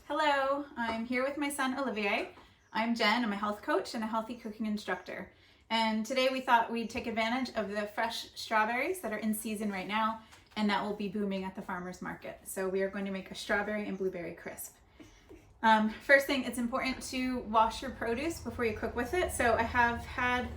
Hello, I'm here with my son Olivier. I'm Jen, I'm a health coach and a healthy cooking instructor. And today we thought we'd take advantage of the fresh strawberries that are in season right now and that will be booming at the farmers market. So we are going to make a strawberry and blueberry crisp. First thing, it's important to wash your produce before you cook with it. So I have had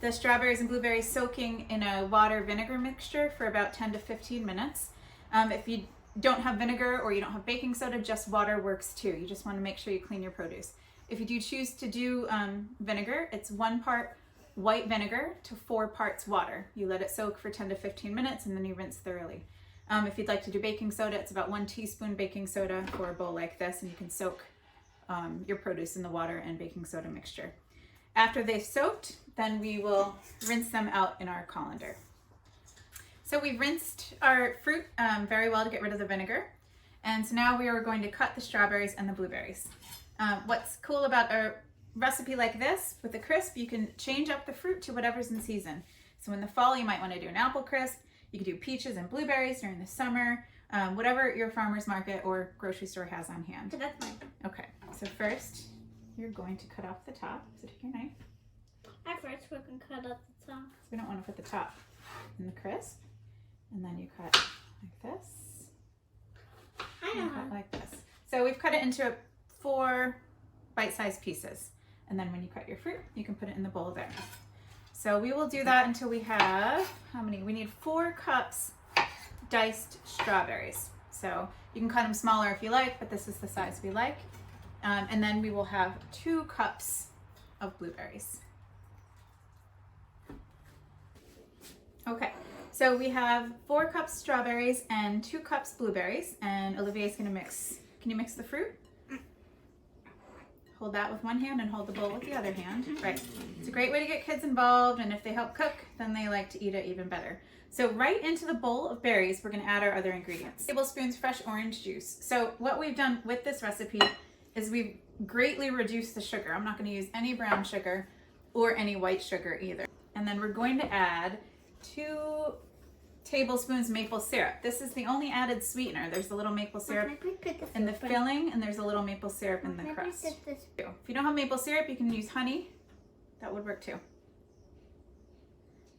the strawberries and blueberries soaking in a water vinegar mixture for about 10 to 15 minutes. If you don't have vinegar or you don't have baking soda, just water works too. You just want to make sure you clean your produce. If you do choose to do vinegar, it's 1 part white vinegar to 4 parts water. You let it soak for 10 to 15 minutes and then you rinse thoroughly. If you'd like to do baking soda, it's about 1 teaspoon baking soda for a bowl like this, and you can soak your produce in the water and baking soda mixture. After they've soaked, then we will rinse them out in our colander. So we've rinsed our fruit very well to get rid of the vinegar. And so now we are going to cut the strawberries and the blueberries. What's cool about a recipe like this, with the crisp, you can change up the fruit to whatever's in season. So in the fall, you might want to do an apple crisp. You could do peaches and blueberries during the summer, whatever your farmer's market or grocery store has on hand. So that's mine. Okay, so first you're going to cut off the top. So take your knife. At first, we're going to cut off the top. So we don't want to put the top in the crisp. And then you cut like this. I know. Cut like this. So we've cut it into 4 bite-sized pieces. And then when you cut your fruit, you can put it in the bowl there. So we will do that until we have, how many? We need 4 cups diced strawberries. So you can cut them smaller if you like, but this is the size we like. And then we will have 2 cups of blueberries. Okay. So we have 4 cups strawberries and 2 cups blueberries, and Olivier's gonna mix. Can you mix the fruit? Hold that with one hand and hold the bowl with the other hand. Right. It's a great way to get kids involved, and if they help cook, then they like to eat it even better. So right into the bowl of berries, we're gonna add our other ingredients. Tablespoons fresh orange juice. So what we've done with this recipe is we've greatly reduced the sugar. I'm not gonna use any brown sugar or any white sugar either. And then we're going to add 2 tablespoons maple syrup. This is the only added sweetener. There's a little maple syrup in the filling, and there's a little maple syrup in the crust. If you don't have maple syrup, you can use honey. That would work too.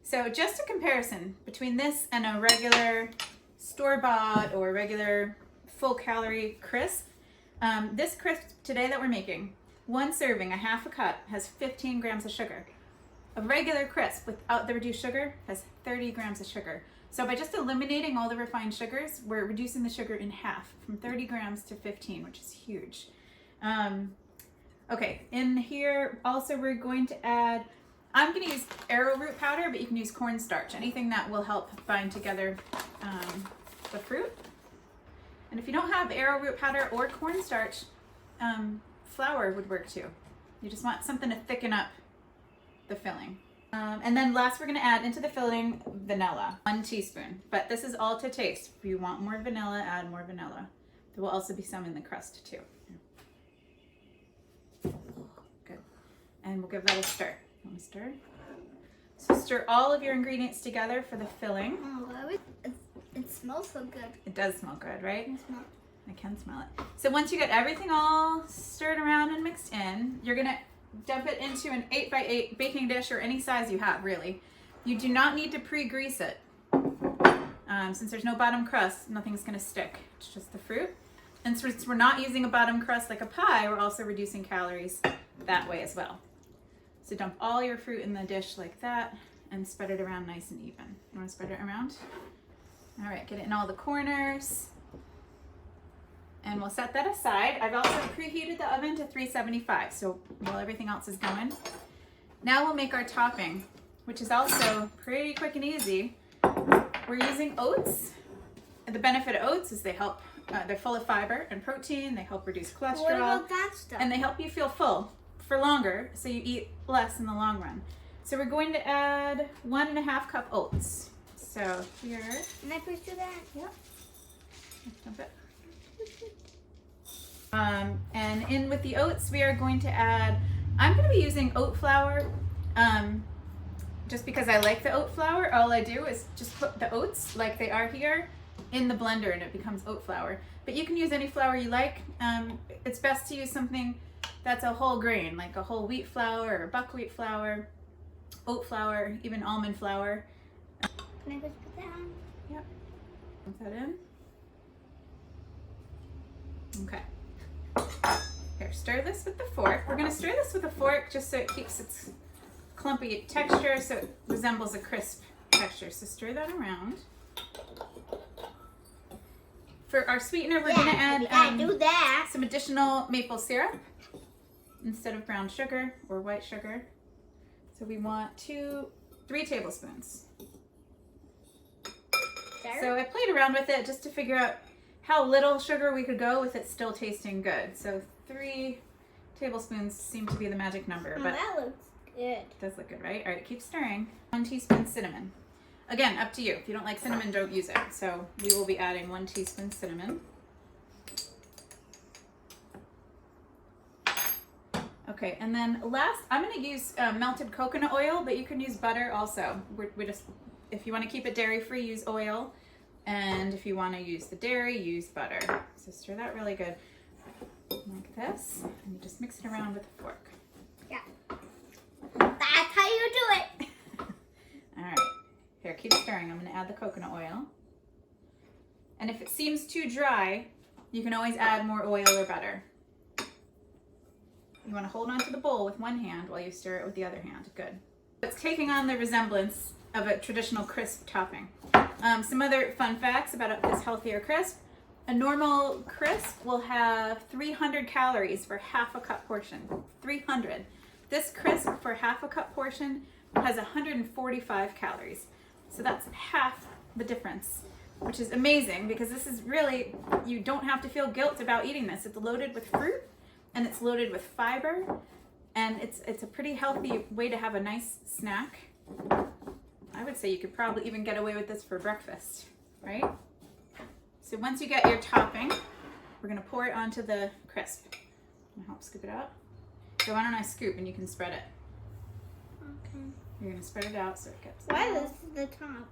So just a comparison between this and a regular store-bought or regular full-calorie crisp. This crisp today that we're making, 1 serving, a half a cup, has 15 grams of sugar. A regular crisp without the reduced sugar has 30 grams of sugar. So by just eliminating all the refined sugars, we're reducing the sugar in half, from 30 grams to 15, which is huge. Okay, in here also we're going to add, I'm going to use arrowroot powder, but you can use cornstarch, anything that will help bind together the fruit. And if you don't have arrowroot powder or cornstarch, flour would work too. You just want something to thicken up the filling. And then last, we're going to add into the filling vanilla, 1 teaspoon, but this is all to taste. If you want more vanilla, add more vanilla. There will also be some in the crust too. Good. And we'll give that a stir. Want to stir? So stir all of your ingredients together for the filling. Oh, it smells so good. It does smell good, right? I I can smell it. So once you get everything all stirred around and mixed in, you're going to dump it into an 8x8 baking dish, or any size you have, really. You do not need to pre-grease it. Since there's no bottom crust, nothing's going to stick. It's just the fruit. And since we're not using a bottom crust like a pie, we're also reducing calories that way as well. So dump all your fruit in the dish like that and spread it around nice and even. You want to spread it around? All right, get it in all the corners. And we'll set that aside. I've also preheated the oven to 375, so while everything else is going. Now we'll make our topping, which is also pretty quick and easy. We're using oats. The benefit of oats is they're full of fiber and protein, they help reduce cholesterol. What about that stuff? And they help you feel full for longer, so you eat less in the long run. So we're going to add 1.5 cup oats. So here. Can I please do that? Yep. Dump it. And in with the oats, we are going to add, I'm going to be using oat flour. Just because I like the oat flour, all I do is just put the oats like they are here in the blender and it becomes oat flour. But you can use any flour you like. It's best to use something that's a whole grain, like a whole wheat flour or buckwheat flour, oat flour, even almond flour. Can I just put that on? Yep. Put that in. Okay. Here, stir this with the fork. We're going to stir this with a fork just so it keeps its clumpy texture, so it resembles a crisp texture. So stir that around. For our sweetener, we're going to add do that. some additional maple syrup instead of brown sugar or white sugar. So we want 3 tablespoons. So I played around with it just to figure out how little sugar we could go with it still tasting good. So 3 tablespoons seem to be the magic number. Oh, but that looks good. it does look good, right? All right, keep stirring. 1 teaspoon cinnamon. Again, up to you. If you don't like cinnamon, don't use it. So we will be adding 1 teaspoon cinnamon. Okay, and then last, I'm going to use melted coconut oil, but you can use butter also. We just, if you want to keep it dairy-free, use oil. And if you want to use the dairy, use butter. So stir that really good, like this. And you just mix it around with a fork. Yeah. That's how you do it. All right. Here, keep stirring. I'm going to add the coconut oil. And if it seems too dry, you can always add more oil or butter. You want to hold on to the bowl with one hand while you stir it with the other hand. Good. It's taking on the resemblance of a traditional crisp topping. Some other fun facts about this healthier crisp. A normal crisp will have 300 calories for half a cup portion. 300. This crisp for half a cup portion has 145 calories. So that's half the difference, which is amazing because this is really, you don't have to feel guilt about eating this. It's loaded with fruit and it's loaded with fiber, and it's a pretty healthy way to have a nice snack. I would say you could probably even get away with this for breakfast, right? So once you get your topping, we're gonna pour it onto the crisp. I'm gonna help scoop it out. So why don't I scoop and you can spread it. Okay. You're gonna spread it out so it gets. Why is the top?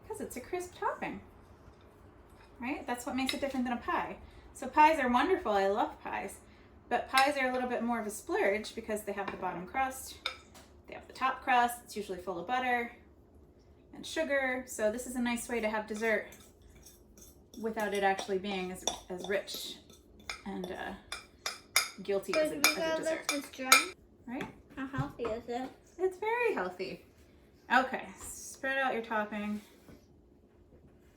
Because it's a crisp topping, right? That's what makes it different than a pie. So pies are wonderful, I love pies. But pies are a little bit more of a splurge because they have the bottom crust, they have the top crust, it's usually full of butter and sugar. So this is a nice way to have dessert without it actually being as rich and guilty as a dessert. This dry? Right? How healthy is it? It's very healthy. Okay, spread out your topping.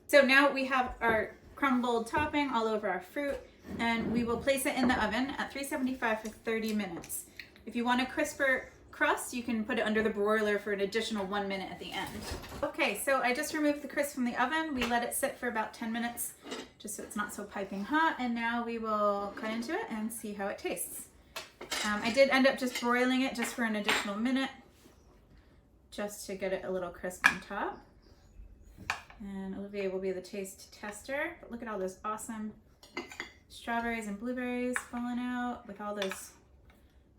So now we have our crumbled topping all over our fruit, and we will place it in the oven at 375 for 30 minutes. If you want a crisper crust, you can put it under the broiler for an additional 1 minute at the end. Okay, so I just removed the crisp from the oven. We let it sit for about 10 minutes just so it's not so piping hot, and now we will cut into it and see how it tastes. I did end up just broiling it just for an additional minute just to get it a little crisp on top. And Olivia will be the taste tester. But look at all those awesome strawberries and blueberries falling out with all those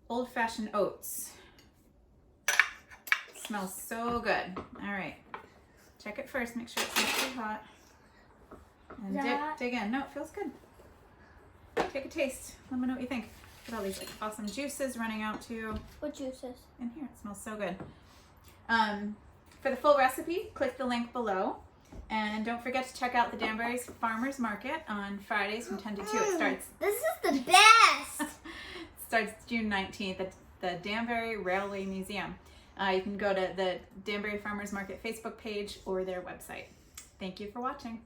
old-fashioned oats. It smells so good. All right, check it first. Make sure it's not too hot. And dig in. No, it feels good. Take a taste. Let me know what you think. Look at all these like awesome juices running out too. What juices? In here, it smells so good. For the full recipe, click the link below. And don't forget to check out the Danbury Farmers Market on Fridays from 10 to 2. It starts. This is the best! It starts June 19th at the Danbury Railway Museum. You can go to the Danbury Farmers Market Facebook page or their website. Thank you for watching.